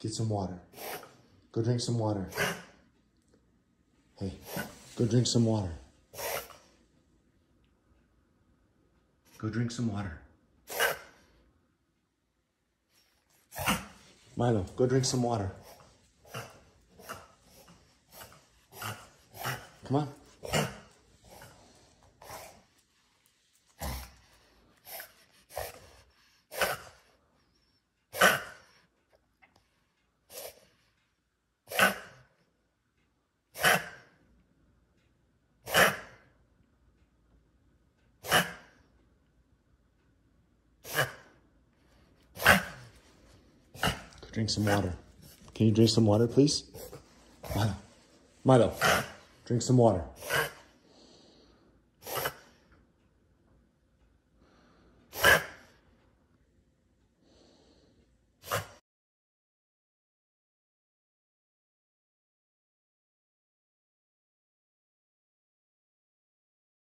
Get some water. Go drink some water. Hey, go drink some water. Go drink some water. Milo, go drink some water. Come on. Drink some water. Can you drink some water, please? Milo. Milo, drink some water.